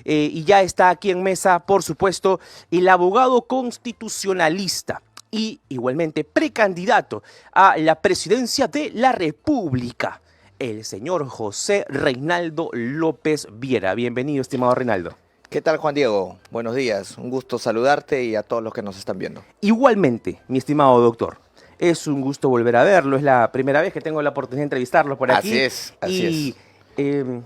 Y ya está aquí en mesa, por supuesto, el abogado constitucionalista y igualmente precandidato a la presidencia de la República, el señor José Reinaldo López Viera. Bienvenido, estimado Reinaldo. ¿Qué tal, Juan Diego? Buenos días. Un gusto saludarte y a todos los que nos están viendo. Igualmente, mi estimado doctor. Es un gusto volver a verlo. Es la primera vez que tengo la oportunidad de entrevistarlo por aquí. Así es.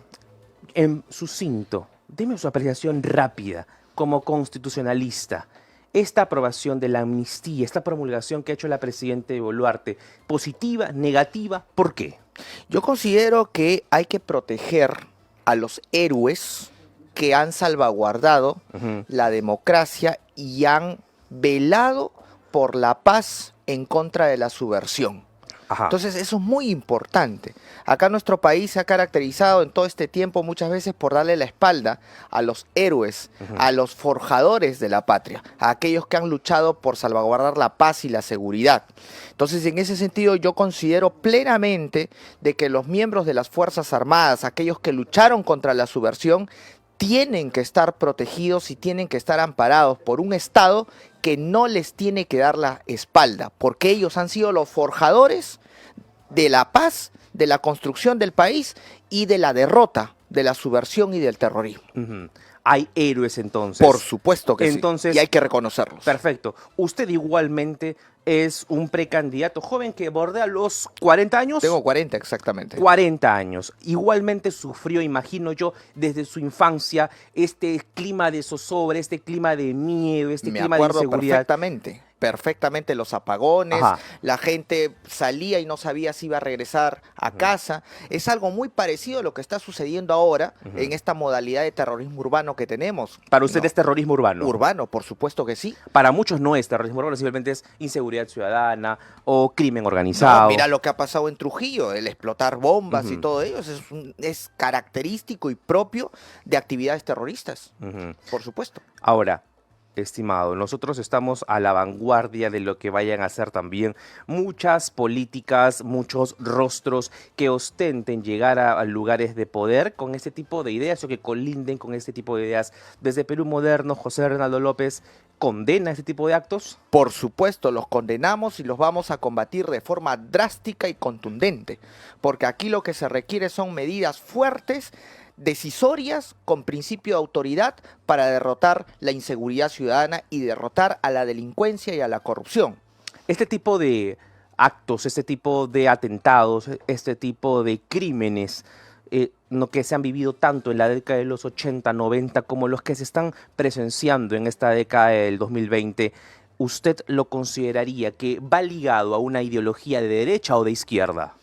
En sucinto, deme su apreciación rápida como constitucionalista. Esta aprobación de la amnistía, esta promulgación que ha hecho la presidenta Boluarte, ¿positiva, negativa? ¿Por qué? Yo considero que hay que proteger a los héroes que han salvaguardado la democracia y han velado por la paz en contra de la subversión. Ajá. Entonces eso es muy importante. Acá nuestro país se ha caracterizado en todo este tiempo muchas veces por darle la espalda a los héroes, a los forjadores de la patria, a aquellos que han luchado por salvaguardar la paz y la seguridad. Entonces, en ese sentido, yo considero plenamente de que los miembros de las Fuerzas Armadas, aquellos que lucharon contra la subversión, tienen que estar protegidos y tienen que estar amparados por un Estado que no les tiene que dar la espalda, porque ellos han sido los forjadores de la paz, de la construcción del país y de la derrota de la subversión y del terrorismo. Hay héroes entonces. Por supuesto que entonces, sí, y hay que reconocerlos. Perfecto. Usted igualmente es un precandidato joven que bordea los 40 años. Tengo 40 exactamente. 40 años. Igualmente sufrió, imagino yo, desde su infancia, este clima de zozobra, este clima de miedo, este clima de inseguridad. Perfectamente los apagones, Ajá. La gente salía y no sabía si iba a regresar a casa. Es algo muy parecido a lo que está sucediendo ahora en esta modalidad de terrorismo urbano que tenemos. ¿Para usted es terrorismo urbano? Urbano, por supuesto que sí. Para muchos no es terrorismo urbano, simplemente es inseguridad ciudadana o crimen organizado. No, mira lo que ha pasado en Trujillo, el explotar bombas y todo ello, es característico y propio de actividades terroristas, por supuesto. Ahora, estimado, nosotros estamos a la vanguardia de lo que vayan a ser también muchas políticas, muchos rostros que ostenten llegar a lugares de poder con este tipo de ideas o que colinden con este tipo de ideas. Desde Perú Moderno, José Reinaldo López condena este tipo de actos. Por supuesto, los condenamos y los vamos a combatir de forma drástica y contundente, porque aquí lo que se requiere son medidas fuertes, decisorias, con principio de autoridad para derrotar la inseguridad ciudadana y derrotar a la delincuencia y a la corrupción. Este tipo de actos, este tipo de atentados, este tipo de crímenes no que se han vivido tanto en la década de los 80, 90 como los que se están presenciando en esta década del 2020, ¿usted lo consideraría que va ligado a una ideología de derecha o de izquierda?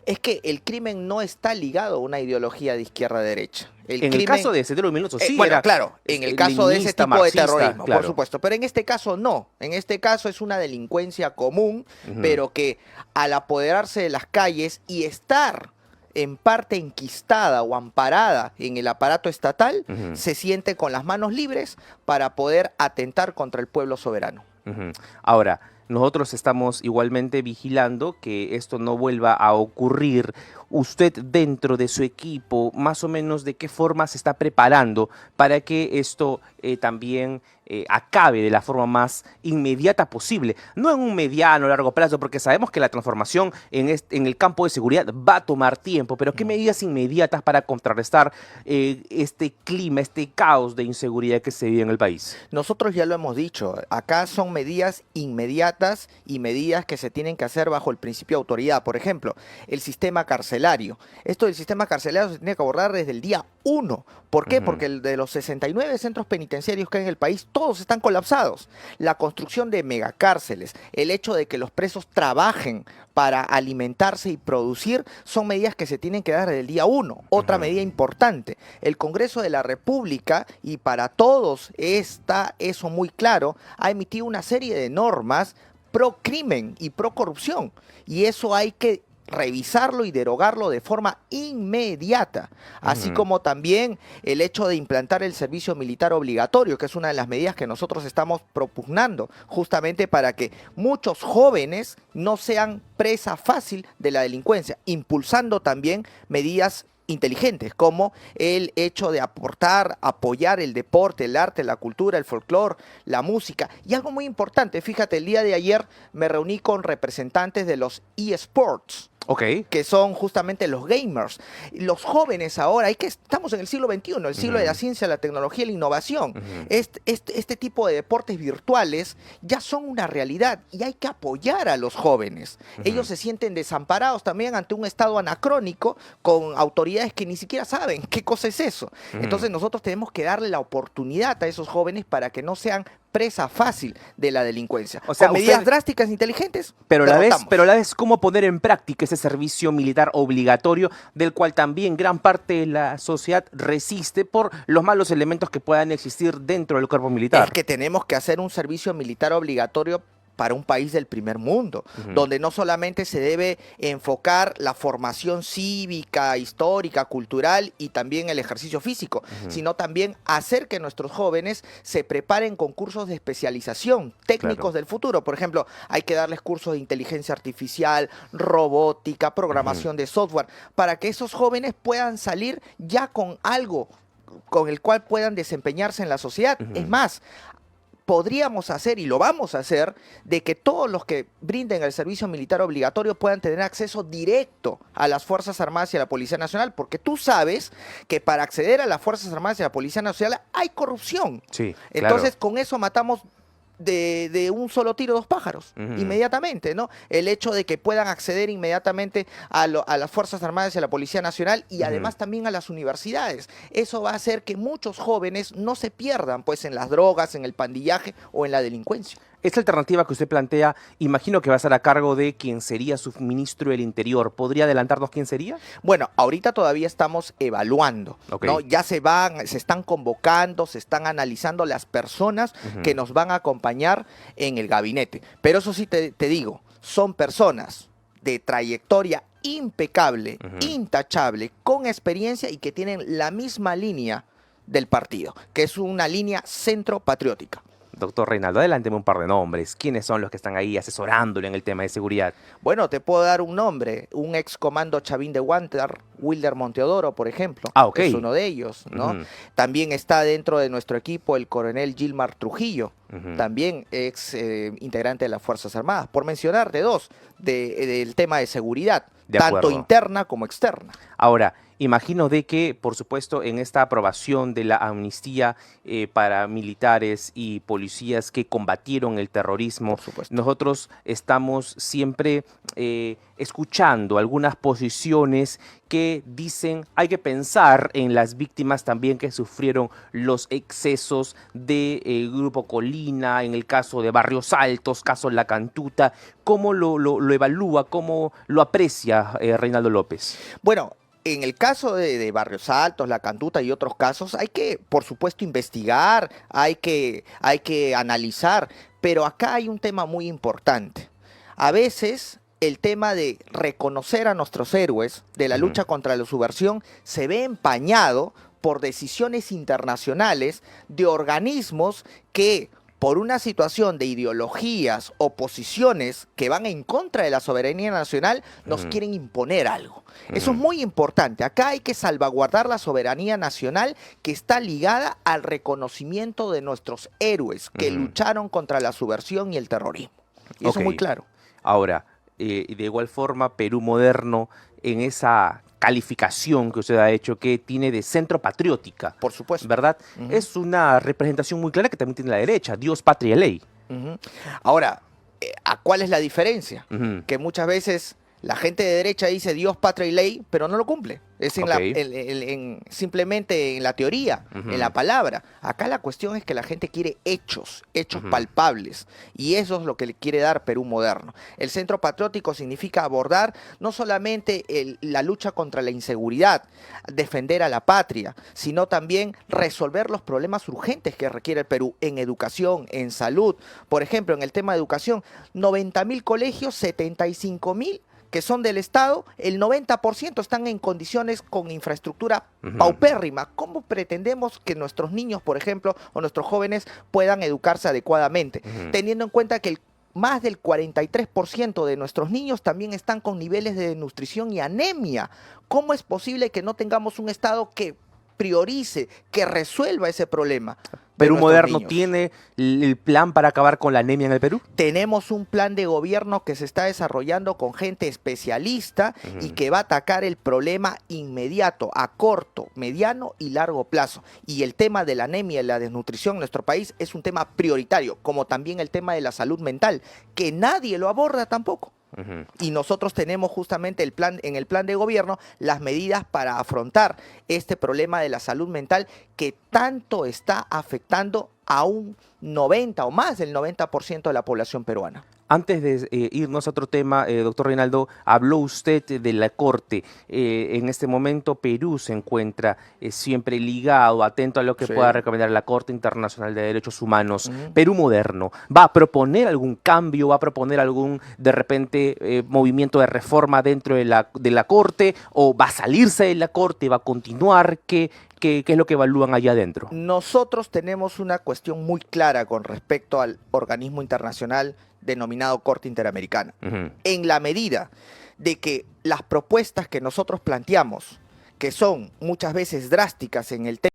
Es que el crimen no está ligado a una ideología de izquierda-derecha. El caso de Sendero Luminoso sí bueno, era, claro, en el caso de ese tipo marxista, de terrorismo, claro, por supuesto. Pero en este caso no. En este caso es una delincuencia común, pero que al apoderarse de las calles y estar en parte enquistada o amparada en el aparato estatal, se siente con las manos libres para poder atentar contra el pueblo soberano. Ahora, nosotros estamos igualmente vigilando que esto no vuelva a ocurrir. Usted dentro de su equipo, más o menos de qué forma se está preparando para que esto también acabe de la forma más inmediata posible. No en un mediano o largo plazo, porque sabemos que la transformación en el campo de seguridad va a tomar tiempo, pero ¿qué medidas inmediatas para contrarrestar este clima, este caos de inseguridad que se vive en el país? Nosotros ya lo hemos dicho, acá son medidas inmediatas y medidas que se tienen que hacer bajo el principio de autoridad. Por ejemplo, el sistema carcelario. Esto del sistema carcelario se tiene que abordar desde el día 1. ¿Por qué? Porque de los 69 centros penitenciarios que hay en el país, todos están colapsados. La construcción de megacárceles, el hecho de que los presos trabajen para alimentarse y producir, son medidas que se tienen que dar desde el día 1. Otra medida importante, el Congreso de la República, y para todos está eso muy claro, ha emitido una serie de normas pro crimen y pro corrupción, y eso hay que revisarlo y derogarlo de forma inmediata, así como también el hecho de implantar el servicio militar obligatorio, que es una de las medidas que nosotros estamos propugnando, justamente para que muchos jóvenes no sean presa fácil de la delincuencia, impulsando también medidas inteligentes, como el hecho de aportar, apoyar el deporte, el arte, la cultura, el folclore, la música. Y algo muy importante, fíjate, el día de ayer me reuní con representantes de los eSports, Ok. que son justamente los gamers. Los jóvenes ahora, estamos en el siglo XXI, el siglo de la ciencia, la tecnología y la innovación. Este tipo de deportes virtuales ya son una realidad y hay que apoyar a los jóvenes. Ellos se sienten desamparados también ante un estado anacrónico con autoridades que ni siquiera saben qué cosa es eso. Entonces nosotros tenemos que darle la oportunidad a esos jóvenes para que no sean presa fácil de la delincuencia. O sea, con medidas usted- drásticas, inteligentes, Pero derrotamos. a la vez, ¿cómo poner en práctica ese servicio militar obligatorio del cual también gran parte de la sociedad resiste por los malos elementos que puedan existir dentro del cuerpo militar? Es que tenemos que hacer un servicio militar obligatorio para un país del primer mundo, donde no solamente se debe enfocar la formación cívica, histórica, cultural y también el ejercicio físico, sino también hacer que nuestros jóvenes se preparen con cursos de especialización, técnicos Claro. del futuro. Por ejemplo, hay que darles cursos de inteligencia artificial, robótica, programación de software, para que esos jóvenes puedan salir ya con algo con el cual puedan desempeñarse en la sociedad. Es más, podríamos hacer, y lo vamos a hacer, de que todos los que brinden el servicio militar obligatorio puedan tener acceso directo a las Fuerzas Armadas y a la Policía Nacional, porque tú sabes que para acceder a las Fuerzas Armadas y a la Policía Nacional hay corrupción. Sí, Entonces, con eso matamos de un solo tiro dos pájaros, inmediatamente, ¿no? El hecho de que puedan acceder inmediatamente a las Fuerzas Armadas y a la Policía Nacional y además también a las universidades. Eso va a hacer que muchos jóvenes no se pierdan pues en las drogas, en el pandillaje o en la delincuencia. Esta alternativa que usted plantea, imagino que va a estar a cargo de quien sería su ministro del Interior. ¿Podría adelantarnos quién sería? Bueno, ahorita todavía estamos evaluando, Ok. ¿no? Ya se están convocando, se están analizando las personas que nos van a acompañar en el gabinete. Pero eso sí te digo, son personas de trayectoria impecable, intachable, con experiencia y que tienen la misma línea del partido, que es una línea centro-patriótica. Doctor Reinaldo, adelánteme un par de nombres. ¿Quiénes son los que están ahí asesorándole en el tema de seguridad? Bueno, te puedo dar un nombre, un ex comando Chavín de Guantar, Wilder Monteodoro, por ejemplo. Ah, ok. Es uno de ellos, ¿no? También está dentro de nuestro equipo el coronel Gilmar Trujillo, también ex integrante de las Fuerzas Armadas, por mencionarte dos, del tema de seguridad, De tanto acuerdo. interna como externa. Ahora, imagino de que, por supuesto, en esta aprobación de la amnistía para militares y policías que combatieron el terrorismo, Por supuesto. nosotros estamos siempre escuchando algunas posiciones que dicen hay que pensar en las víctimas también que sufrieron los excesos del Grupo Colina, en el caso de Barrios Altos, caso La Cantuta. ¿Cómo lo evalúa, cómo lo aprecia Reinaldo López? Bueno, en el caso de Barrios Altos, La Cantuta y otros casos, hay que, por supuesto, investigar, hay que analizar, pero acá hay un tema muy importante. A veces el tema de reconocer a nuestros héroes de la lucha contra la subversión se ve empañado por decisiones internacionales de organismos que, por una situación de ideologías o posiciones que van en contra de la soberanía nacional, nos quieren imponer algo. Eso es muy importante. Acá hay que salvaguardar la soberanía nacional que está ligada al reconocimiento de nuestros héroes que lucharon contra la subversión y el terrorismo. Y eso es muy claro. Ahora, de igual forma, Perú moderno, en esa calificación que usted ha hecho, que tiene de centro patriótica, Por supuesto. ¿verdad? Es una representación muy clara que también tiene la derecha, Dios, patria y ley. Ahora, ¿a cuál es la diferencia? Ujú. Que muchas veces la gente de derecha dice Dios, patria y ley, pero no lo cumple. Es Ok. simplemente en la teoría, en la palabra. Acá la cuestión es que la gente quiere hechos palpables. Y eso es lo que le quiere dar Perú moderno. El centro patriótico significa abordar no solamente la lucha contra la inseguridad, defender a la patria, sino también resolver los problemas urgentes que requiere el Perú en educación, en salud. Por ejemplo, en el tema de educación, 90.000 colegios, 75.000 que son del Estado, el 90% están en condiciones con infraestructura paupérrima. ¿Cómo pretendemos que nuestros niños, por ejemplo, o nuestros jóvenes puedan educarse adecuadamente? Teniendo en cuenta que más del 43% de nuestros niños también están con niveles de desnutrición y anemia. ¿Cómo es posible que no tengamos un Estado que priorice, que resuelva ese problema de ¿Perú nuestros Moderno niños? tiene el plan para acabar con la anemia en el Perú? Tenemos un plan de gobierno que se está desarrollando con gente especialista y que va a atacar el problema inmediato, a corto, mediano y largo plazo. Y el tema de la anemia y la desnutrición en nuestro país es un tema prioritario, como también el tema de la salud mental, que nadie lo aborda tampoco. Y nosotros tenemos justamente en el plan de gobierno las medidas para afrontar este problema de la salud mental que tanto está afectando a un 90 o más del 90% de la población peruana. Antes de irnos a otro tema, doctor Reinaldo, habló usted de la Corte. En este momento Perú se encuentra siempre ligado, atento a lo que Sí. pueda recomendar la Corte Internacional de Derechos Humanos. Ujú. Perú Moderno, ¿va a proponer algún cambio, va a proponer algún, de repente, movimiento de reforma dentro de la Corte, o va a salirse de la Corte, va a continuar? ¿Qué es lo que evalúan allá adentro? Nosotros tenemos una cuestión muy clara con respecto al organismo internacional denominado Corte Interamericana. Ujú. En la medida de que las propuestas que nosotros planteamos, que son muchas veces drásticas en el tema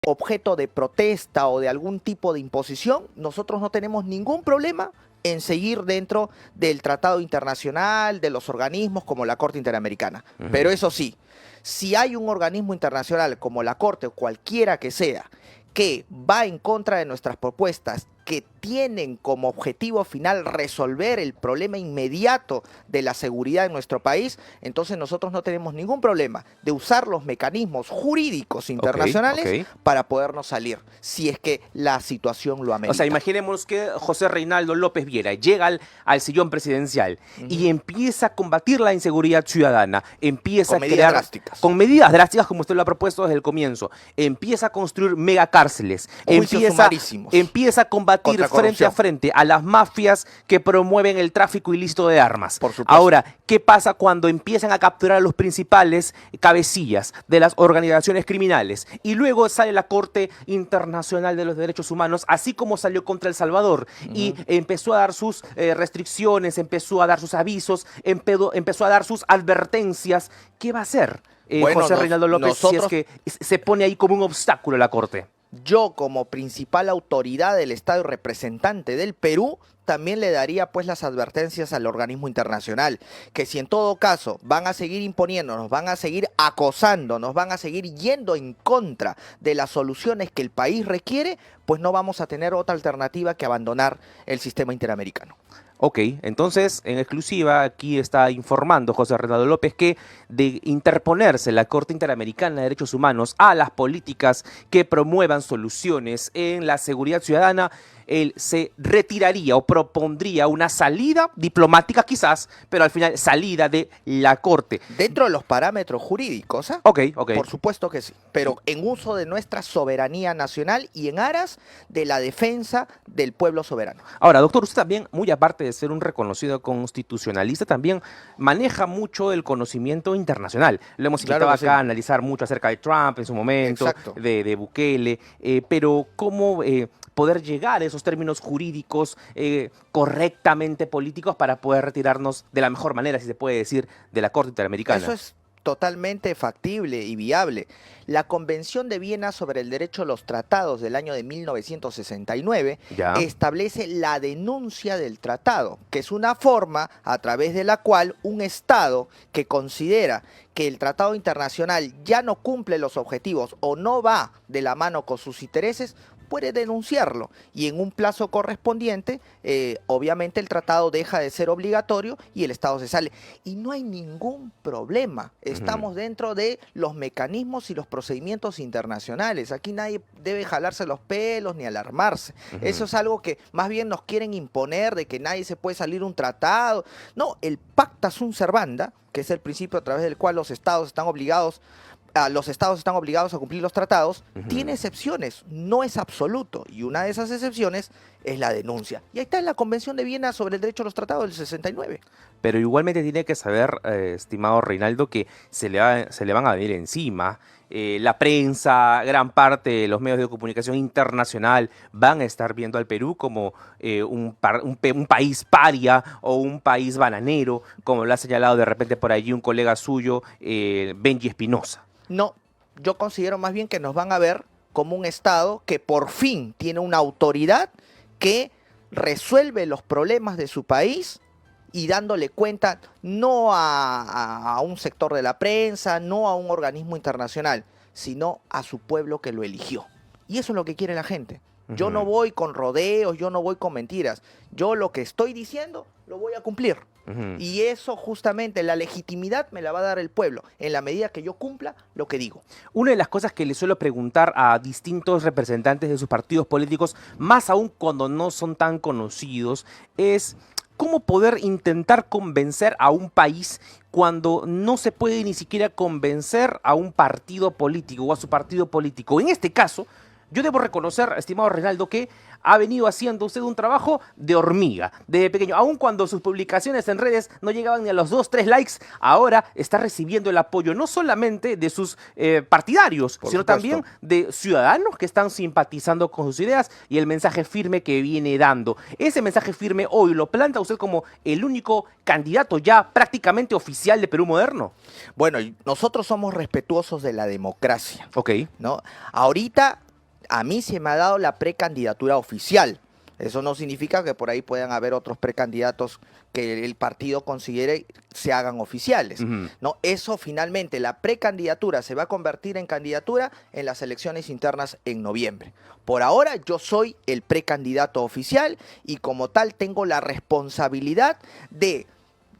objeto de protesta o de algún tipo de imposición, nosotros no tenemos ningún problema en seguir dentro del tratado internacional, de los organismos como la Corte Interamericana. Ujú. Pero eso sí, si hay un organismo internacional como la Corte o cualquiera que sea, que va en contra de nuestras propuestas, que tienen como objetivo final resolver el problema inmediato de la seguridad en nuestro país, entonces nosotros no tenemos ningún problema de usar los mecanismos jurídicos internacionales ok. para podernos salir, si es que la situación lo amerita. O sea, imaginemos que José Reinaldo López Viera llega al sillón presidencial y empieza a combatir la inseguridad ciudadana, empieza Con a medidas crear, drásticas. con medidas drásticas como usted lo ha propuesto desde el comienzo, empieza a construir megacárceles, Juicios sumarísimos. empieza a combatir Contra frente a corrupción. frente a las mafias que promueven el tráfico ilícito de armas. Por supuesto. Ahora, ¿qué pasa cuando empiezan a capturar a los principales cabecillas de las organizaciones criminales? Y luego sale la Corte Internacional de los Derechos Humanos, así como salió contra El Salvador, y empezó a dar sus restricciones, empezó a dar sus avisos, empezó a dar sus advertencias. ¿Qué va a hacer Bueno, José Reinaldo López si es nosotros- que se pone ahí como un obstáculo la Corte? Yo, como principal autoridad del Estado y representante del Perú, también le daría pues las advertencias al organismo internacional, que si en todo caso van a seguir imponiéndonos, van a seguir acosándonos, van a seguir yendo en contra de las soluciones que el país requiere, pues no vamos a tener otra alternativa que abandonar el sistema interamericano. Ok, entonces en exclusiva aquí está informando José Reinaldo López que de interponerse la Corte Interamericana de Derechos Humanos a las políticas que promuevan soluciones en la seguridad ciudadana, él se retiraría o propondría una salida diplomática quizás, pero al final salida de la Corte. Dentro de los parámetros jurídicos, ¿ah? Ok, ok. Por supuesto que sí, pero en uso de nuestra soberanía nacional y en aras de la defensa del pueblo soberano. Ahora, doctor, usted también, muy aparte de ser un reconocido constitucionalista, también maneja mucho el conocimiento internacional. Lo hemos Claro invitado que acá a sí. analizar mucho acerca de Trump en su momento, Exacto. de Bukele, pero ¿cómo poder llegar a esos términos jurídicos correctamente políticos para poder retirarnos de la mejor manera, si se puede decir, de la Corte Interamericana? Eso es totalmente factible y viable. La Convención de Viena sobre el Derecho a los Tratados del año de 1969 Ya. establece la denuncia del tratado, que es una forma a través de la cual un Estado que considera que el tratado internacional ya no cumple los objetivos o no va de la mano con sus intereses, puede denunciarlo y en un plazo correspondiente, obviamente el tratado deja de ser obligatorio y el Estado se sale. Y no hay ningún problema. Estamos dentro de los mecanismos y los procedimientos internacionales. Aquí nadie debe jalarse los pelos ni alarmarse. Eso es algo que más bien nos quieren imponer, de que nadie se puede salir un tratado. No, el pacta sunt servanda, que es el principio a través del cual los estados están obligados a cumplir los tratados, tiene excepciones, no es absoluto. Y una de esas excepciones es la denuncia. Y ahí está en la Convención de Viena sobre el Derecho a los Tratados del 69. Pero igualmente tiene que saber, estimado Reinaldo, que se le van a venir encima la prensa, gran parte de los medios de comunicación internacional van a estar viendo al Perú como un país paria o un país bananero, como lo ha señalado de repente por allí un colega suyo, Benji Espinosa. No, yo considero más bien que nos van a ver como un Estado que por fin tiene una autoridad que resuelve los problemas de su país y dándole cuenta no a un sector de la prensa, no a un organismo internacional, sino a su pueblo que lo eligió. Y eso es lo que quiere la gente. Yo no voy con rodeos, yo no voy con mentiras. Yo lo que estoy diciendo lo voy a cumplir. Y eso justamente, la legitimidad me la va a dar el pueblo, en la medida que yo cumpla lo que digo. Una de las cosas que le suelo preguntar a distintos representantes de sus partidos políticos, más aún cuando no son tan conocidos, es cómo poder intentar convencer a un país cuando no se puede ni siquiera convencer a un partido político o a su partido político. En este caso, yo debo reconocer, estimado Reinaldo, que ha venido haciendo usted un trabajo de hormiga, desde pequeño. Aun cuando sus publicaciones en redes no llegaban ni a los 2, 3 likes, ahora está recibiendo el apoyo no solamente de sus partidarios, sino supuesto. también de ciudadanos que están simpatizando con sus ideas y el mensaje firme que viene dando. Ese mensaje firme hoy lo planta usted como el único candidato ya prácticamente oficial de Perú Moderno. Bueno, nosotros somos respetuosos de la democracia, Ok. ¿no? Ahorita a mí se me ha dado la precandidatura oficial. Eso no significa que por ahí puedan haber otros precandidatos que el partido considere se hagan oficiales. No, eso finalmente, la precandidatura se va a convertir en candidatura en las elecciones internas en noviembre. Por ahora yo soy el precandidato oficial y como tal tengo la responsabilidad de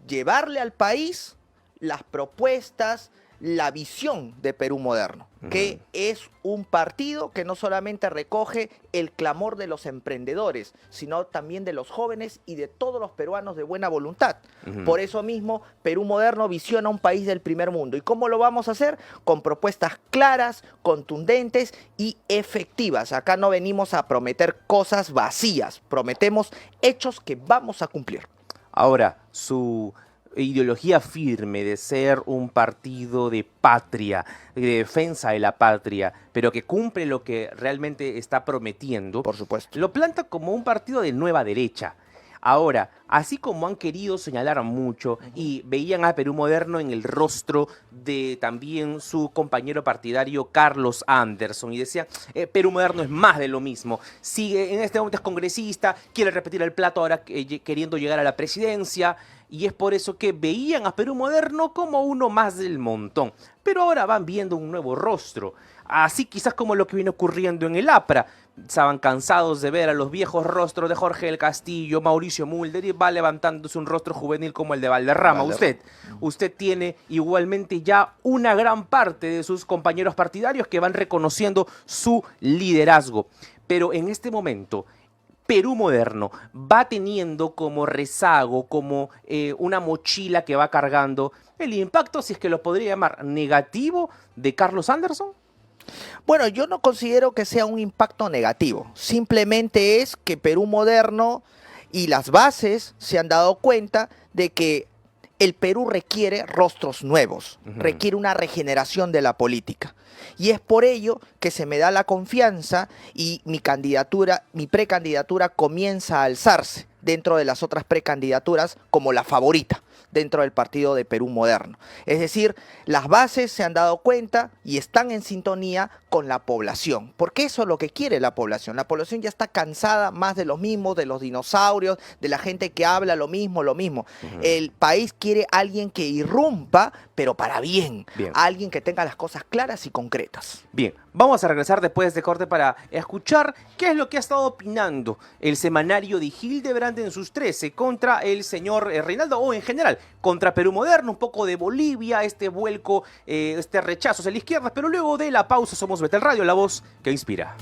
llevarle al país las propuestas, la visión de Perú Moderno, que es un partido que no solamente recoge el clamor de los emprendedores, sino también de los jóvenes y de todos los peruanos de buena voluntad. Por eso mismo, Perú Moderno visiona un país del primer mundo. ¿Y cómo lo vamos a hacer? Con propuestas claras, contundentes y efectivas. Acá no venimos a prometer cosas vacías, prometemos hechos que vamos a cumplir. Ahora, su ideología firme de ser un partido de patria, de defensa de la patria, pero que cumple lo que realmente está prometiendo, Por supuesto. lo planta como un partido de nueva derecha. Ahora, así como han querido señalar mucho y veían a Perú Moderno en el rostro de también su compañero partidario Carlos Anderson y decían, Perú Moderno es más de lo mismo, sigue, en este momento es congresista, quiere repetir el plato ahora queriendo llegar a la presidencia, y es por eso que veían a Perú Moderno como uno más del montón. Pero ahora van viendo un nuevo rostro, así quizás como lo que viene ocurriendo en el APRA. Estaban cansados de ver a los viejos rostros de Jorge del Castillo, Mauricio Mulder, y va levantándose un rostro juvenil como el de Valderrama. Usted tiene igualmente ya una gran parte de sus compañeros partidarios que van reconociendo su liderazgo. Pero en este momento, Perú Moderno va teniendo como rezago, como una mochila que va cargando el impacto, si es que lo podría llamar, negativo de Carlos Anderson. Bueno, yo no considero que sea un impacto negativo. Simplemente es que Perú Moderno y las bases se han dado cuenta de que el Perú requiere rostros nuevos, requiere una regeneración de la política. Y es por ello que se me da la confianza y mi precandidatura comienza a alzarse dentro de las otras precandidaturas como la favorita dentro del partido de Perú Moderno. Es decir, las bases se han dado cuenta y están en sintonía con la población, porque eso es lo que quiere la población. La población ya está cansada más de los mismos, de los dinosaurios, de la gente que habla lo mismo, lo mismo. El país quiere alguien que irrumpa, pero para bien. Alguien que tenga las cosas claras y concretas. Bien, vamos a regresar después de corte para escuchar qué es lo que ha estado opinando el semanario de Hildebrand en sus 13 contra el señor Reinaldo, o en general, contra Perú Moderno, un poco de Bolivia, este vuelco, este rechazo hacia la izquierda, pero luego de la pausa somos Betel Radio, la voz que inspira.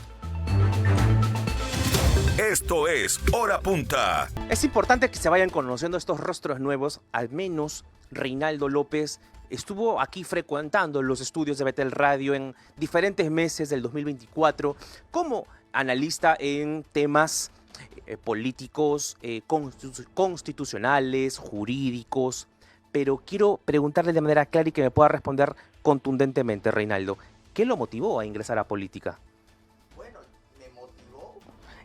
Esto es Hora Punta. Es importante que se vayan conociendo estos rostros nuevos, al menos Reinaldo López estuvo aquí frecuentando los estudios de Betel Radio en diferentes meses del 2024 como analista en temas políticos, constitucionales, jurídicos, pero quiero preguntarle de manera clara y que me pueda responder contundentemente, Reinaldo. ¿Qué lo motivó a ingresar a política? Bueno, me motivó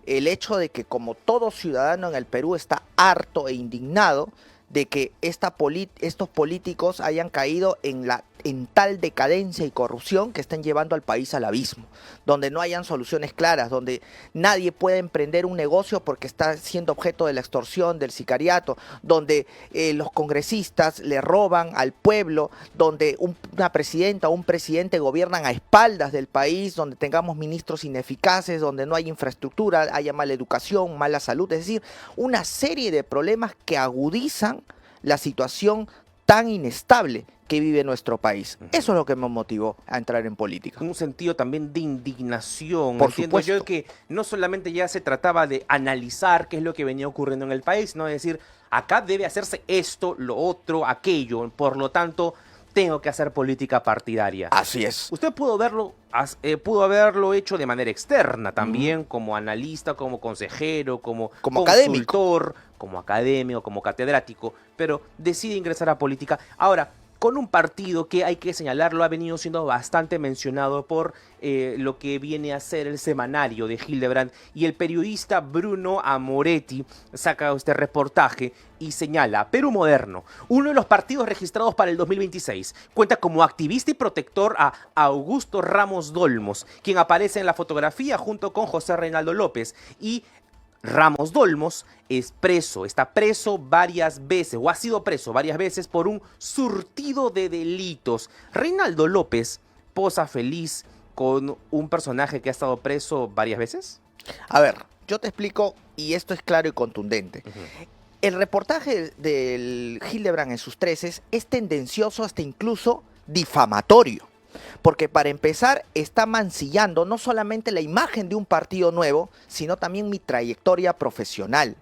el hecho de que como todo ciudadano en el Perú está harto e indignado de que estos políticos hayan caído en tal decadencia y corrupción que están llevando al país al abismo, donde no hayan soluciones claras, donde nadie puede emprender un negocio porque está siendo objeto de la extorsión, del sicariato, donde los congresistas le roban al pueblo, donde una presidenta o un presidente gobiernan a espaldas del país, donde tengamos ministros ineficaces, donde no hay infraestructura, haya mala educación, mala salud, es decir, una serie de problemas que agudizan la situación tan inestable que vive nuestro país. Eso es lo que me motivó a entrar en política. Un sentido también de indignación. Por Entiendo yo supuesto. que no solamente ya se trataba de analizar qué es lo que venía ocurriendo en el país, sino de decir, acá debe hacerse esto, lo otro, aquello, por lo tanto, tengo que hacer política partidaria. Así es. Usted pudo haberlo hecho de manera externa también, como analista, como consejero, como consultor, como académico, como catedrático, pero decide ingresar a política. Ahora, con un partido que, hay que señalarlo, ha venido siendo bastante mencionado por lo que viene a ser el semanario de Hildebrand, y el periodista Bruno Amoretti saca este reportaje y señala: Perú Moderno, uno de los partidos registrados para el 2026, cuenta como activista y protector a Augusto Ramos Dolmos, quien aparece en la fotografía junto con José Reinaldo López, y Ramos Dolmos está preso varias veces, o ha sido preso varias veces por un surtido de delitos. Reinaldo López posa feliz con un personaje que ha estado preso varias veces. A ver, yo te explico, y esto es claro y contundente. El reportaje del Hildebrand en sus 13 es tendencioso, hasta incluso difamatorio. Porque para empezar está mancillando no solamente la imagen de un partido nuevo, sino también mi trayectoria profesional.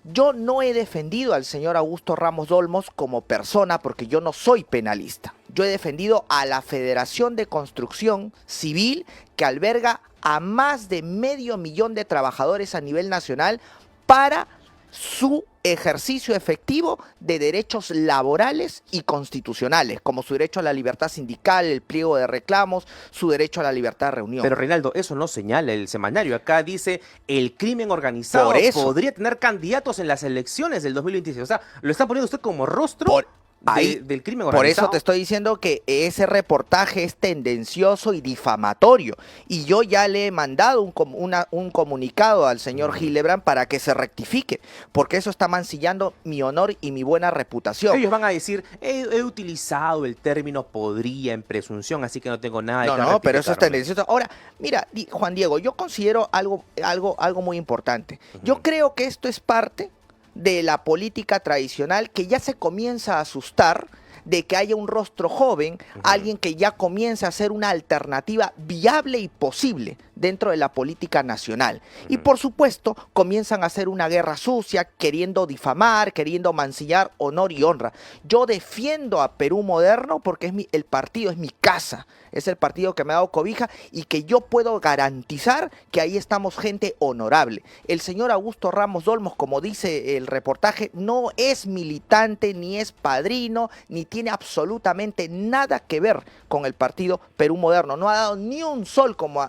Yo no he defendido al señor Augusto Ramos Dolmos como persona porque yo no soy penalista. Yo he defendido a la Federación de Construcción Civil, que alberga a más de 500.000 de trabajadores a nivel nacional para su ejercicio efectivo de derechos laborales y constitucionales, como su derecho a la libertad sindical, el pliego de reclamos, su derecho a la libertad de reunión. Pero Reinaldo, eso no señala el semanario. Acá dice: el crimen organizado podría tener candidatos en las elecciones del 2026. O sea, lo está poniendo usted como rostro del crimen organizado. Por eso te estoy diciendo que ese reportaje es tendencioso y difamatorio. Y yo ya le he mandado un comunicado al señor Hildebrand para que se rectifique, porque eso está mancillando mi honor y mi buena reputación. Ellos van a decir: he utilizado el término podría en presunción, así que no tengo nada de No, pero eso es tendencioso. Ahora, mira, Juan Diego, yo considero algo muy importante. Yo creo que esto es parte de la política tradicional, que ya se comienza a asustar de que haya un rostro joven, alguien que ya comience a ser una alternativa viable y posible dentro de la política nacional. Y por supuesto, comienzan a hacer una guerra sucia, queriendo difamar, queriendo mancillar honor y honra. Yo defiendo a Perú Moderno porque el partido es mi casa, es el partido que me ha dado cobija y que yo puedo garantizar que ahí estamos gente honorable. El señor Augusto Ramos Dolmos, como dice el reportaje, no es militante, ni es padrino, ni tiene absolutamente nada que ver con el partido Perú Moderno. No ha dado ni un sol, como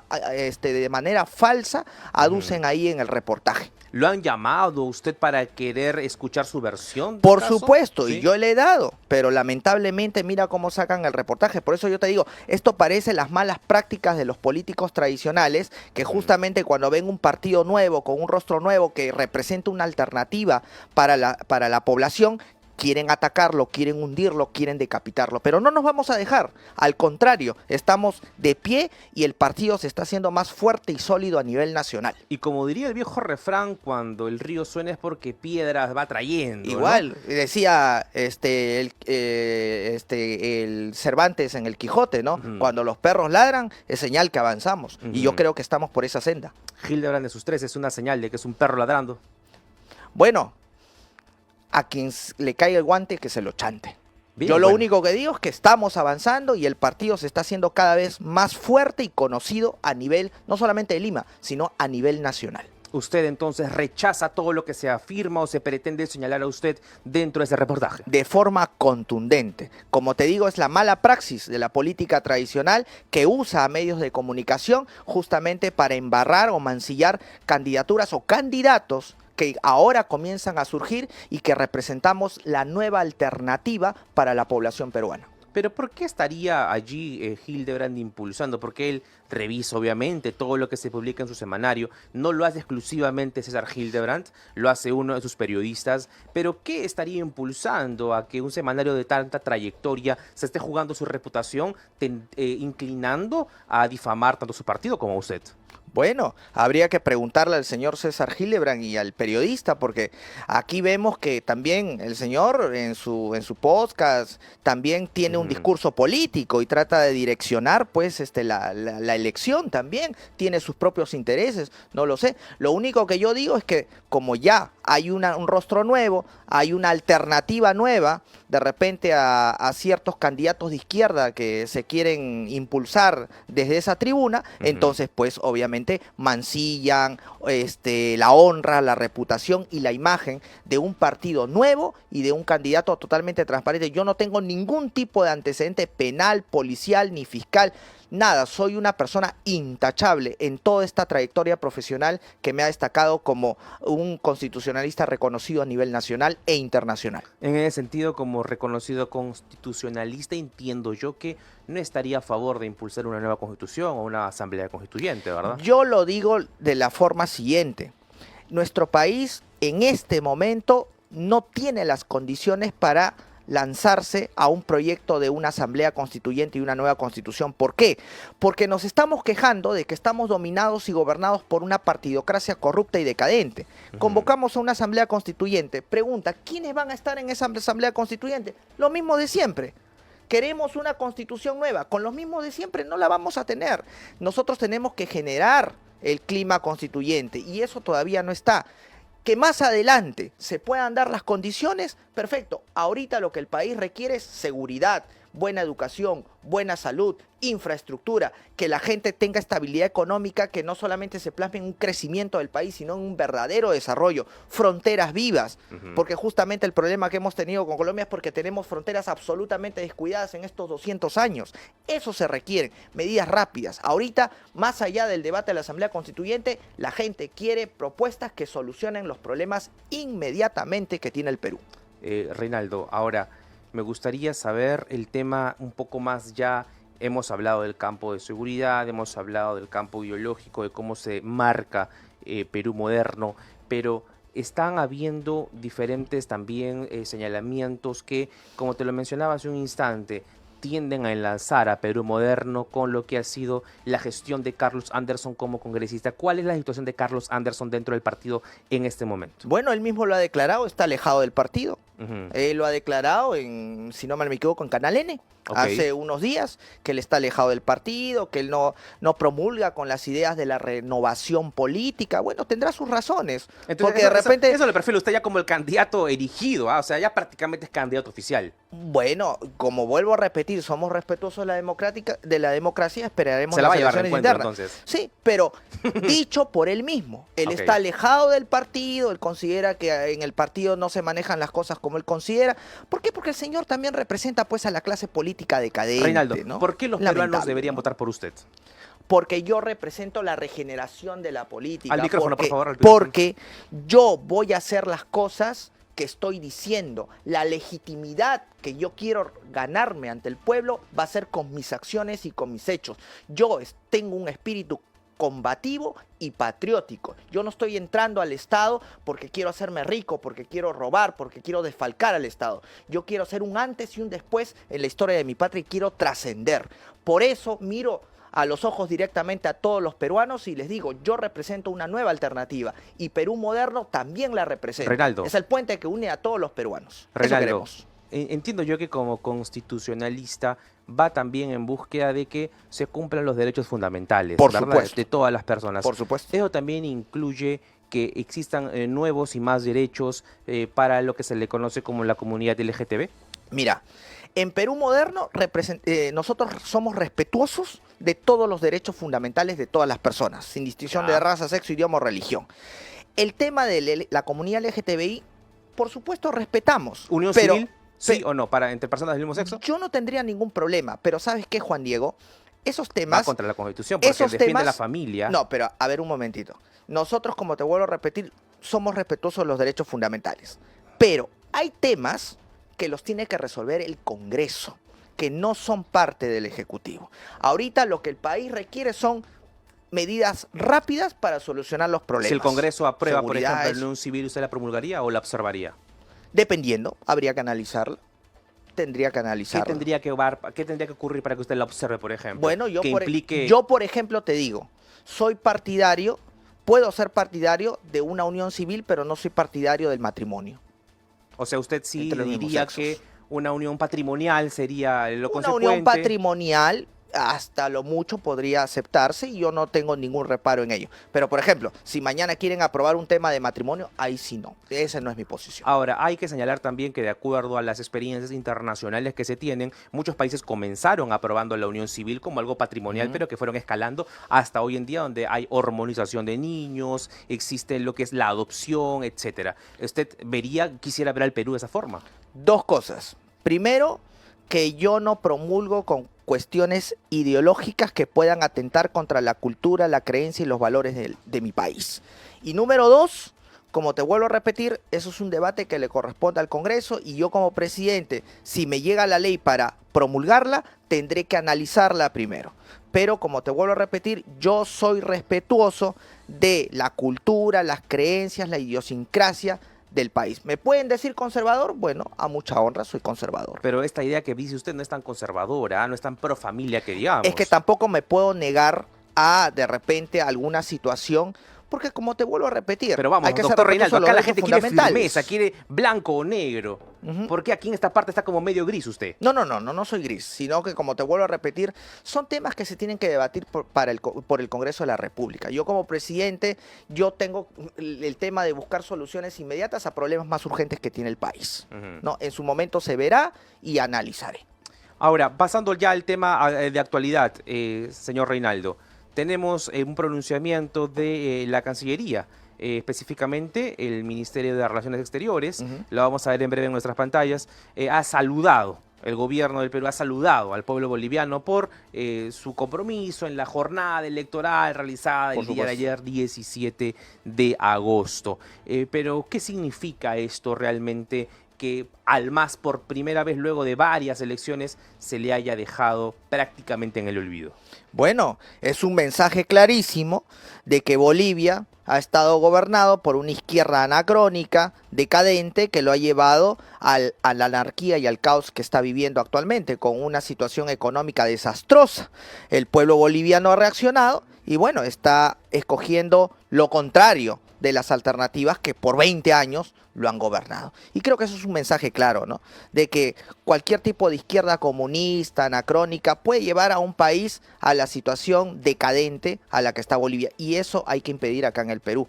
de manera falsa aducen ahí en el reportaje. ¿Lo han llamado usted para querer escuchar su versión? Por supuesto, ¿Sí? y yo le he dado, pero lamentablemente mira cómo sacan el reportaje. Por eso yo te digo, esto parece las malas prácticas de los políticos tradicionales, que justamente cuando ven un partido nuevo, con un rostro nuevo, que representa una alternativa para la población, quieren atacarlo, quieren hundirlo, quieren decapitarlo. Pero no nos vamos a dejar. Al contrario, estamos de pie y el partido se está haciendo más fuerte y sólido a nivel nacional. Y como diría el viejo refrán, cuando el río suena es porque piedras va trayendo. Igual, ¿no? decía el Cervantes en el Quijote, ¿no? Cuando los perros ladran, es señal que avanzamos. Y yo creo que estamos por esa senda. Hildebrand de sus 13 es una señal de que es un perro ladrando. Bueno, a quien le caiga el guante, que se lo chante. Bien, yo lo único que digo es que estamos avanzando y el partido se está haciendo cada vez más fuerte y conocido a nivel, no solamente de Lima, sino a nivel nacional. Usted entonces rechaza todo lo que se afirma o se pretende señalar a usted dentro de ese reportaje. De forma contundente. Como te digo, es la mala praxis de la política tradicional que usa a medios de comunicación justamente para embarrar o mancillar candidaturas o candidatos que ahora comienzan a surgir y que representamos la nueva alternativa para la población peruana. Pero ¿por qué estaría allí Hildebrand impulsando? Porque él revisa obviamente todo lo que se publica en su semanario. No lo hace exclusivamente César Hildebrand, lo hace uno de sus periodistas. Pero ¿qué estaría impulsando a que un semanario de tanta trayectoria se esté jugando su reputación, inclinando a difamar tanto su partido como a usted? Bueno, habría que preguntarle al señor César Hildebrand y al periodista, porque aquí vemos que también el señor en su podcast también tiene un discurso político y trata de direccionar pues la elección también, tiene sus propios intereses, no lo sé. Lo único que yo digo es que como ya hay un rostro nuevo, hay una alternativa nueva, de repente a ciertos candidatos de izquierda que se quieren impulsar desde esa tribuna, entonces pues obviamente mancillan la honra, la reputación y la imagen de un partido nuevo y de un candidato totalmente transparente. Yo no tengo ningún tipo de antecedente penal, policial ni fiscal. Nada, soy una persona intachable en toda esta trayectoria profesional que me ha destacado como un constitucionalista reconocido a nivel nacional e internacional. En ese sentido, como reconocido constitucionalista, entiendo yo que no estaría a favor de impulsar una nueva constitución o una asamblea constituyente, ¿verdad? Yo lo digo de la forma siguiente. Nuestro país en este momento no tiene las condiciones para lanzarse a un proyecto de una asamblea constituyente y una nueva constitución. ¿Por qué? Porque nos estamos quejando de que estamos dominados y gobernados por una partidocracia corrupta y decadente. Convocamos a una asamblea constituyente. Pregunta, ¿quiénes van a estar en esa asamblea constituyente? Lo mismo de siempre. Queremos una constitución nueva, con los mismos de siempre no la vamos a tener. Nosotros tenemos que generar el clima constituyente y eso todavía no está. Que más adelante se puedan dar las condiciones, perfecto. Ahorita lo que el país requiere es seguridad, buena educación, buena salud, infraestructura, que la gente tenga estabilidad económica, que no solamente se plasme en un crecimiento del país, sino en un verdadero desarrollo, fronteras vivas, porque justamente el problema que hemos tenido con Colombia es porque tenemos fronteras absolutamente descuidadas en estos 200 años. Eso se requiere, medidas rápidas. Ahorita, más allá del debate de la Asamblea Constituyente, la gente quiere propuestas que solucionen los problemas inmediatamente que tiene el Perú. Reinaldo, ahora me gustaría saber el tema un poco más ya. Hemos hablado del campo de seguridad, hemos hablado del campo ideológico, de cómo se marca Perú moderno, pero están habiendo diferentes también señalamientos que, como te lo mencionaba hace un instante, tienden a enlazar a Perú moderno con lo que ha sido la gestión de Carlos Anderson como congresista. ¿Cuál es la situación de Carlos Anderson dentro del partido en este momento? Bueno, él mismo lo ha declarado, está alejado del partido. Él lo ha declarado, si no mal me equivoco, en Canal N, hace unos días, que él está alejado del partido, que él no promulga con las ideas de la renovación política. Bueno, tendrá sus razones. Entonces, porque de repente... Eso le perfila usted ya como el candidato erigido, o sea, ya prácticamente es candidato oficial. Bueno, como vuelvo a repetir, somos respetuosos de la democracia, esperaremos Se la va a las llevar en elecciones cuenta, internas. entonces. Sí, pero dicho por él mismo. Él está alejado del partido, él considera que en el partido no se manejan las cosas como él considera. ¿Por qué? Porque el señor también representa pues a la clase política decadente. Reinaldo, ¿no? ¿por qué los peruanos deberían votar por usted? Porque yo represento la regeneración de la política. Al micrófono, por favor. Porque yo voy a hacer las cosas que estoy diciendo. La legitimidad que yo quiero ganarme ante el pueblo va a ser con mis acciones y con mis hechos. Yo tengo un espíritu combativo y patriótico. Yo no estoy entrando al Estado porque quiero hacerme rico, porque quiero robar, porque quiero desfalcar al Estado. Yo quiero hacer un antes y un después en la historia de mi patria y quiero trascender. Por eso miro a los ojos directamente a todos los peruanos y les digo, yo represento una nueva alternativa y Perú moderno también la representa. Reinaldo. Es el puente que une a todos los peruanos. Reinaldo, eso queremos. Entiendo yo que como constitucionalista va también en búsqueda de que se cumplan los derechos fundamentales, Por ¿verdad?, supuesto. de todas las personas. Por supuesto. Eso también incluye que existan nuevos y más derechos para lo que se le conoce como la comunidad LGTB. Mira, en Perú moderno nosotros somos respetuosos de todos los derechos fundamentales de todas las personas, sin distinción de raza, sexo, idioma o religión. El tema de la comunidad LGTBI, por supuesto, respetamos. ¿Unión pero, civil? ¿Sí o no? ¿Para entre personas del mismo sexo? Yo no tendría ningún problema, pero ¿sabes qué, Juan Diego? Esos temas... Va contra la Constitución, porque esos defiende a la temas- familia. No, pero a ver un momentito. Nosotros, como te vuelvo a repetir, somos respetuosos de los derechos fundamentales. Pero hay temas que los tiene que resolver el Congreso, que no son parte del Ejecutivo. Ahorita lo que el país requiere son medidas rápidas para solucionar los problemas. Si el Congreso aprueba, por Seguridad, ejemplo, la eso. unión civil, ¿usted la promulgaría o la observaría? Dependiendo, habría que analizarla. Tendría que ¿Qué analizarla. tendría que ocurrir para que usted la observe, por ejemplo? Bueno, que implique... yo, por ejemplo, te digo, soy partidario, puedo ser partidario de una unión civil, pero no soy partidario del matrimonio. O sea, usted sí entre los mismos diría sexos. que una unión patrimonial sería lo Una consecuente. unión patrimonial hasta lo mucho podría aceptarse y yo no tengo ningún reparo en ello. Pero, por ejemplo, si mañana quieren aprobar un tema de matrimonio, ahí sí no. Esa no es mi posición. Ahora, hay que señalar también que de acuerdo a las experiencias internacionales que se tienen, muchos países comenzaron aprobando la unión civil como algo patrimonial, pero que fueron escalando hasta hoy en día, donde hay hormonización de niños, existe lo que es la adopción, etcétera. ¿Usted quisiera ver al Perú de esa forma? Dos cosas. Primero, que yo no promulgo con cuestiones ideológicas que puedan atentar contra la cultura, la creencia y los valores de mi país. Y número dos, como te vuelvo a repetir, eso es un debate que le corresponde al Congreso y yo como presidente, si me llega la ley para promulgarla, tendré que analizarla primero. Pero como te vuelvo a repetir, yo soy respetuoso de la cultura, las creencias, la idiosincrasia del país. ¿Me pueden decir conservador? Bueno, a mucha honra soy conservador. Pero esta idea que dice usted no es tan conservadora, no es tan pro familia que digamos. Es que tampoco me puedo negar a, de repente, alguna situación, porque como te vuelvo a repetir, Pero vamos, hay que ser doctor respetuoso Reinaldo, de los acá la derechos gente quiere fundamentales. firmeza, quiere blanco o negro. ¿Por qué aquí en esta parte está como medio gris usted? No soy gris, sino que como te vuelvo a repetir, son temas que se tienen que debatir por el Congreso de la República. Yo como presidente, yo tengo el tema de buscar soluciones inmediatas a problemas más urgentes que tiene el país. ¿No? En su momento se verá y analizaré. Ahora, pasando ya al tema de actualidad, señor Reinaldo, tenemos un pronunciamiento de la Cancillería, específicamente el Ministerio de Relaciones Exteriores, lo vamos a ver en breve en nuestras pantallas, ha saludado, el gobierno del Perú ha saludado al pueblo boliviano por su compromiso en la jornada electoral realizada el día de ayer, 17 de agosto. Pero, ¿qué significa esto realmente? Que al MAS por primera vez luego de varias elecciones se le haya dejado prácticamente en el olvido. Bueno, es un mensaje clarísimo de que Bolivia ha estado gobernado por una izquierda anacrónica, decadente, que lo ha llevado a la anarquía y al caos que está viviendo actualmente, con una situación económica desastrosa. El pueblo boliviano ha reaccionado y bueno, está escogiendo lo contrario de las alternativas que por 20 años lo han gobernado. Y creo que eso es un mensaje claro, ¿no? De que cualquier tipo de izquierda comunista, anacrónica, puede llevar a un país a la situación decadente a la que está Bolivia. Y eso hay que impedir acá en el Perú.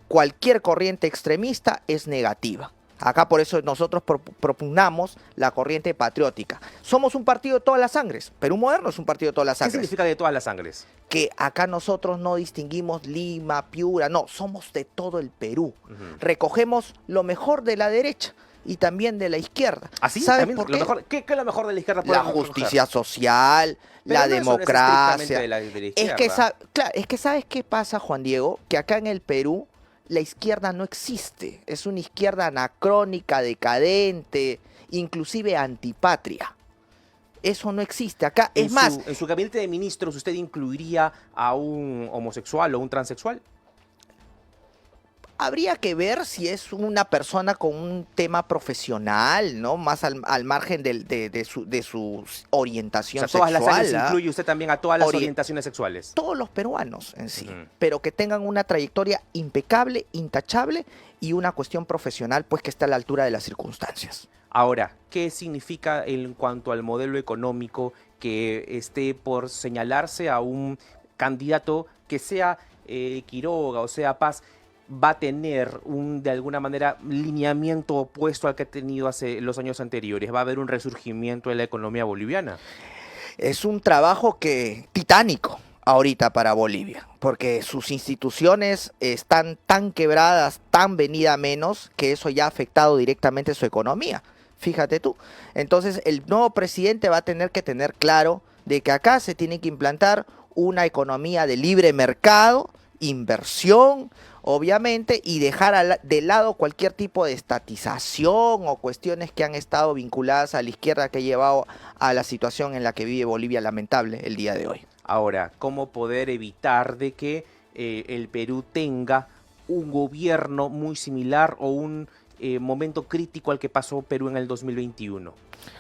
Cualquier corriente extremista es negativa. Acá por eso nosotros propugnamos la corriente patriótica. Somos un partido de todas las sangres. Perú Moderno es un partido de todas las ¿Qué sangres. significa de todas las sangres? Que acá nosotros no distinguimos Lima, Piura, no, somos de todo el Perú. Recogemos lo mejor de la derecha y también de la izquierda. ¿Así? ¿Sabes ¿También por lo qué? mejor? ¿Qué es lo mejor de la izquierda? La podemos justicia recoger? social, Pero la no, eso no es democracia. estrictamente de la Es que ¿sabes qué pasa, Juan Diego? Que acá en el Perú la izquierda no existe. Es una izquierda anacrónica, decadente, inclusive antipatria. Eso no existe acá. Es más, ¿En su gabinete de ministros usted incluiría a un homosexual o un transexual? habría que ver si es una persona con un tema profesional, ¿no? Más al margen de su orientación O sea, todas las sexual. áreas incluye usted también a todas las orientaciones sexuales. Todos los peruanos en sí, pero que tengan una trayectoria impecable, intachable y una cuestión profesional pues que está a la altura de las circunstancias. Ahora, ¿qué significa en cuanto al modelo económico que esté por señalarse a un candidato que sea Quiroga o sea Paz? Va a tener de alguna manera, lineamiento opuesto al que ha tenido hace los años anteriores. Va a haber un resurgimiento de la economía boliviana. Es un trabajo titánico ahorita para Bolivia, porque sus instituciones están tan quebradas, tan venida a menos, que eso ya ha afectado directamente su economía. Fíjate tú. Entonces, el nuevo presidente va a tener que tener claro de que acá se tiene que implantar una economía de libre mercado, inversión, obviamente, y dejar de lado cualquier tipo de estatización o cuestiones que han estado vinculadas a la izquierda, que ha llevado a la situación en la que vive Bolivia lamentable el día de hoy. Ahora, ¿cómo poder evitar de que el Perú tenga un gobierno muy similar o un momento crítico al que pasó Perú en el 2021?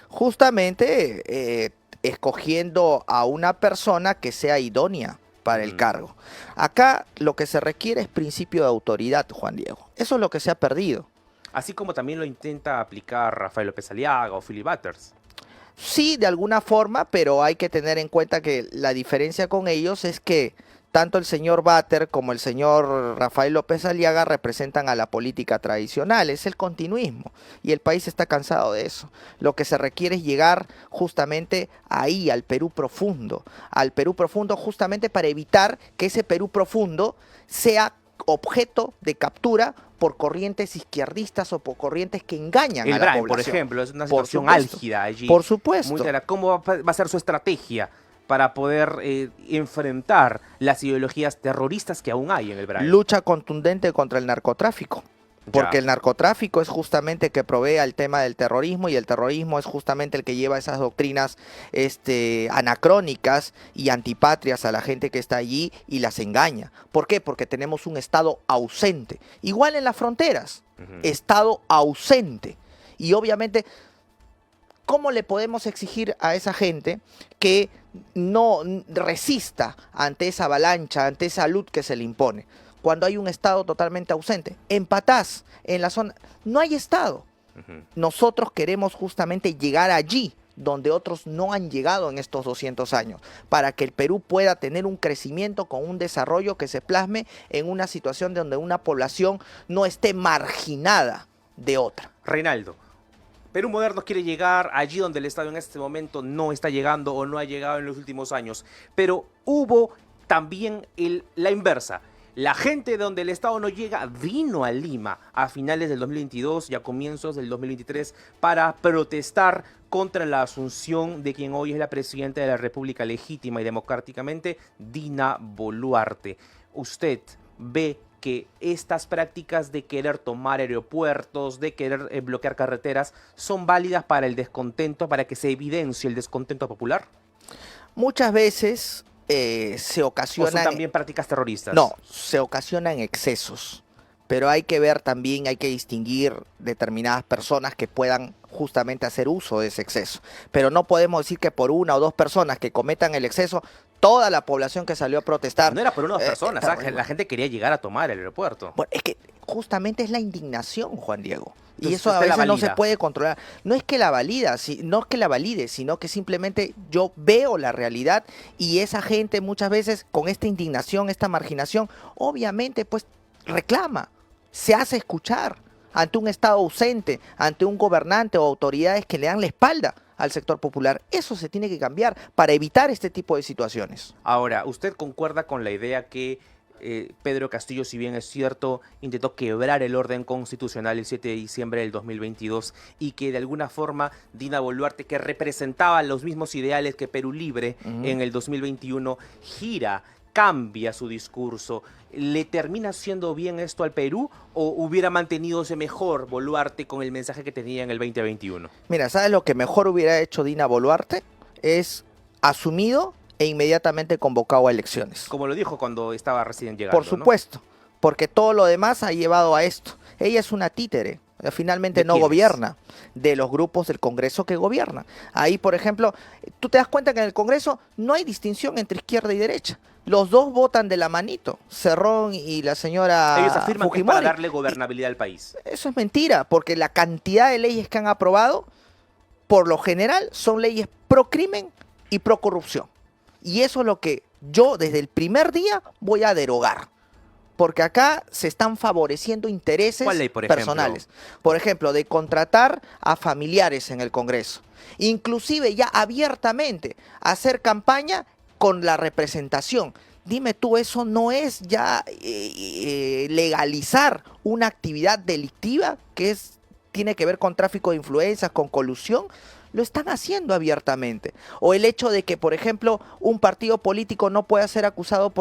Justamente escogiendo a una persona que sea idónea para el cargo. Acá lo que se requiere es principio de autoridad, Juan Diego. Eso es lo que se ha perdido. Así como también lo intenta aplicar Rafael López Aliaga o Philip Butters. Sí, de alguna forma, pero hay que tener en cuenta que la diferencia con ellos es que tanto el señor Bater como el señor Rafael López Aliaga representan a la política tradicional, es el continuismo, y el país está cansado de eso. Lo que se requiere es llegar justamente ahí, al Perú profundo justamente para evitar que ese Perú profundo sea objeto de captura por corrientes izquierdistas o por corrientes que engañan El a la Brain, población. por ejemplo, es una Por situación supuesto. álgida allí. Por supuesto. Muy clara. ¿Cómo va a ser su estrategia para poder enfrentar las ideologías terroristas que aún hay en el Brain? Lucha contundente contra el narcotráfico. Porque Ya. el narcotráfico es justamente que provee al tema del terrorismo, y el terrorismo es justamente el que lleva esas doctrinas anacrónicas y antipatrias a la gente que está allí y las engaña. ¿Por qué? Porque tenemos un Estado ausente. Igual en las fronteras, Estado ausente. Y obviamente, ¿cómo le podemos exigir a esa gente que no resista ante esa avalancha, ante esa luz que se le impone? Cuando hay un Estado totalmente ausente, en Patás, en la zona, no hay Estado. Nosotros queremos justamente llegar allí, donde otros no han llegado en estos 200 años, para que el Perú pueda tener un crecimiento con un desarrollo que se plasme en una situación donde una población no esté marginada de otra. Reinaldo, Perú Moderno quiere llegar allí donde el Estado en este momento no está llegando o no ha llegado en los últimos años, pero hubo también la inversa. La gente donde el Estado no llega vino a Lima a finales del 2022 y a comienzos del 2023 para protestar contra la asunción de quien hoy es la presidenta de la República legítima y democráticamente, Dina Boluarte. ¿Usted ve que estas prácticas de querer tomar aeropuertos, de querer bloquear carreteras, son válidas para el descontento, para que se evidencie el descontento popular? Muchas veces se ¿O ocasiona... son también prácticas terroristas? No, se ocasionan excesos, pero hay que ver también, hay que distinguir determinadas personas que puedan justamente hacer uso de ese exceso. Pero no podemos decir que por una o dos personas que cometan el exceso, toda la población que salió a protestar... No era por unas personas, terrorismo. la gente quería llegar a tomar el aeropuerto. Bueno, es que justamente es la indignación, Juan Diego. Y Entonces, eso a usted la veces no se valida. puede controlar. No es que la valida, no es que la valide, sino que simplemente yo veo la realidad, y esa gente muchas veces con esta indignación, esta marginación, obviamente pues reclama, se hace escuchar ante un Estado ausente, ante un gobernante o autoridades que le dan la espalda al sector popular. Eso se tiene que cambiar para evitar este tipo de situaciones. Ahora, ¿usted concuerda con la idea que Pedro Castillo, si bien es cierto, intentó quebrar el orden constitucional el 7 de diciembre del 2022 y que de alguna forma Dina Boluarte, que representaba los mismos ideales que Perú Libre en el 2021, gira, cambia su discurso? ¿Le termina haciendo bien esto al Perú o hubiera mantenido mejor Boluarte con el mensaje que tenía en el 2021? Mira, ¿sabes lo que mejor hubiera hecho Dina Boluarte? Asumido e inmediatamente convocado a elecciones. Como lo dijo cuando estaba recién llegando, Por supuesto, porque todo lo demás ha llevado a esto. Ella es una títere, finalmente ¿De no quiénes? gobierna, de los grupos del Congreso que gobiernan. Ahí, por ejemplo, tú te das cuenta que en el Congreso no hay distinción entre izquierda y derecha. Los dos votan de la manito, Cerrón y la señora Ellos afirman que es Fujimori. para darle gobernabilidad al país. Eso es mentira, porque la cantidad de leyes que han aprobado, por lo general, son leyes pro crimen y pro corrupción. Y eso es lo que yo desde el primer día voy a derogar. porque acá se están favoreciendo intereses ¿Cuál ley, por ejemplo? personales. Por ejemplo, de contratar a familiares en el Congreso. Inclusive ya abiertamente hacer campaña con la representación. Dime tú, ¿eso no es ya legalizar una actividad delictiva que tiene que ver con tráfico de influencias, con colusión? Lo están haciendo abiertamente. O el hecho de que, por ejemplo, un partido político no pueda ser acusado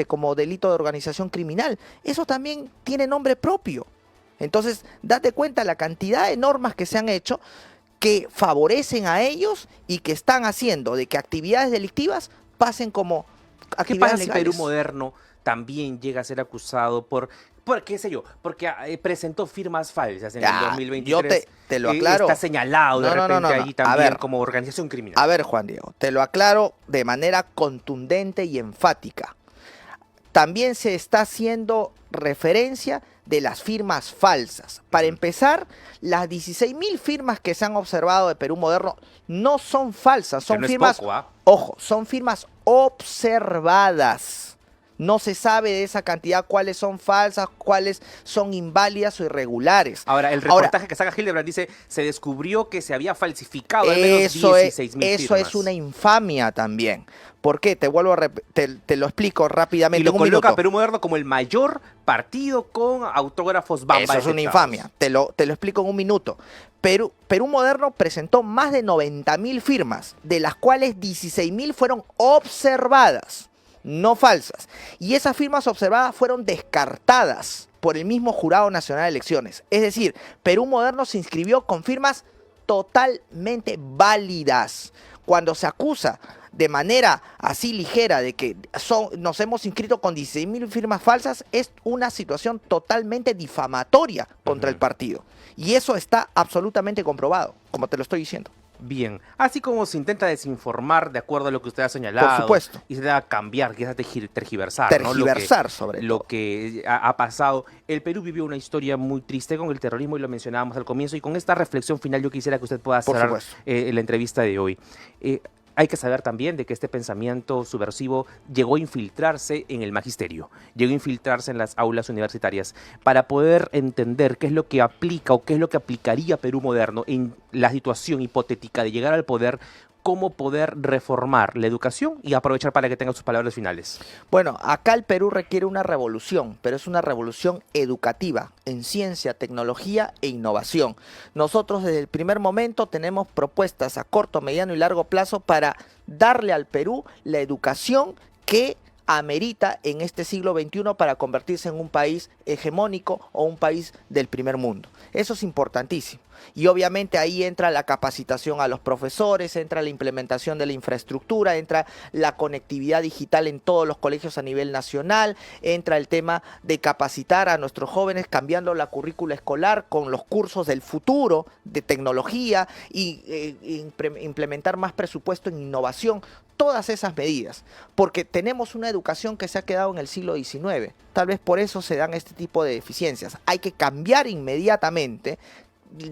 como delito de organización criminal. Eso también tiene nombre propio. Entonces, date cuenta la cantidad de normas que se han hecho que favorecen a ellos y que están haciendo de que actividades delictivas pasen como ¿Qué pasa actividades si legales. Perú Moderno también llega a ser acusado por qué sé yo, porque presentó firmas falsas en el Ya, 2023? yo te lo aclaro. Está señalado de No, no, repente no, no, no. allí A también ver. como organización criminal. A ver, Juan Diego, te lo aclaro de manera contundente y enfática. También se está haciendo referencia de las firmas falsas. Para empezar, las 16.000 firmas que se han observado de Perú Moderno no son falsas, son Que no es firmas, poco, ¿ah? ojo, son firmas observadas. No se sabe de esa cantidad cuáles son falsas, cuáles son inválidas o irregulares. Ahora, el reportaje que saca Hildebrand dice, se descubrió que se había falsificado al menos Eso 16.000 eso firmas. es una infamia también. ¿Por qué? Te lo explico rápidamente. Y lo en un coloca minuto. a Perú Moderno como el mayor partido con autógrafos Bamba Eso es una detectados. infamia. Te lo explico en un minuto. Perú Moderno presentó más de 90.000 firmas, de las cuales 16.000 fueron observadas, no falsas. Y esas firmas observadas fueron descartadas por el mismo Jurado Nacional de Elecciones. Es decir, Perú Moderno se inscribió con firmas totalmente válidas. Cuando se acusa de manera así ligera de que nos hemos inscrito con 16.000 firmas falsas, es una situación totalmente difamatoria contra el partido. Y eso está absolutamente comprobado, como te lo estoy diciendo. Bien, así como se intenta desinformar de acuerdo a lo que usted ha señalado. Por supuesto. Y se intenta cambiar, quizás tergiversar. Tergiversar, sobre lo todo. que ha pasado. El Perú vivió una historia muy triste con el terrorismo y lo mencionábamos al comienzo. Y con esta reflexión final yo quisiera que usted pueda Por cerrar supuesto. la entrevista de hoy. Hay que saber también de que este pensamiento subversivo llegó a infiltrarse en el magisterio, llegó a infiltrarse en las aulas universitarias para poder entender qué es lo que aplica o qué es lo que aplicaría Perú Moderno en la situación hipotética de llegar al poder, cómo poder reformar la educación y aprovechar para que tenga sus palabras finales. Bueno, acá el Perú requiere una revolución, pero es una revolución educativa en ciencia, tecnología e innovación. Nosotros desde el primer momento tenemos propuestas a corto, mediano y largo plazo para darle al Perú la educación que amerita en este siglo XXI para convertirse en un país hegemónico o un país del primer mundo. Eso es importantísimo. Y obviamente ahí entra la capacitación a los profesores, entra la implementación de la infraestructura, entra la conectividad digital en todos los colegios a nivel nacional, entra el tema de capacitar a nuestros jóvenes cambiando la currícula escolar con los cursos del futuro de tecnología y implementar más presupuesto en innovación. Todas esas medidas, porque tenemos una educación que se ha quedado en el siglo XIX. Tal vez por eso se dan este tipo de deficiencias. Hay que cambiar inmediatamente,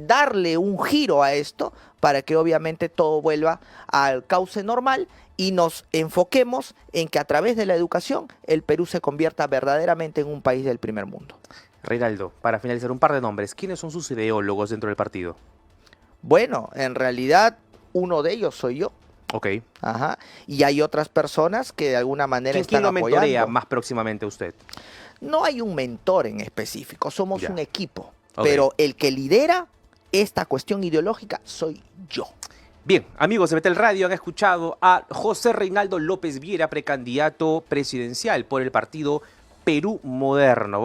darle un giro a esto para que obviamente todo vuelva al cauce normal y nos enfoquemos en que a través de la educación el Perú se convierta verdaderamente en un país del primer mundo. Reinaldo, para finalizar, un par de nombres. ¿Quiénes son sus ideólogos dentro del partido? Bueno, en realidad uno de ellos soy yo. Ok. Ajá. Y hay otras personas que de alguna manera ¿Quién lo están mentorea apoyando. más próximamente a usted? No hay un mentor en específico, somos Ya. un equipo. Ok. Pero el que lidera esta cuestión ideológica soy yo. Bien, amigos de Betel Radio, han escuchado a José Reinaldo López Viera, precandidato presidencial por el partido Perú Moderno.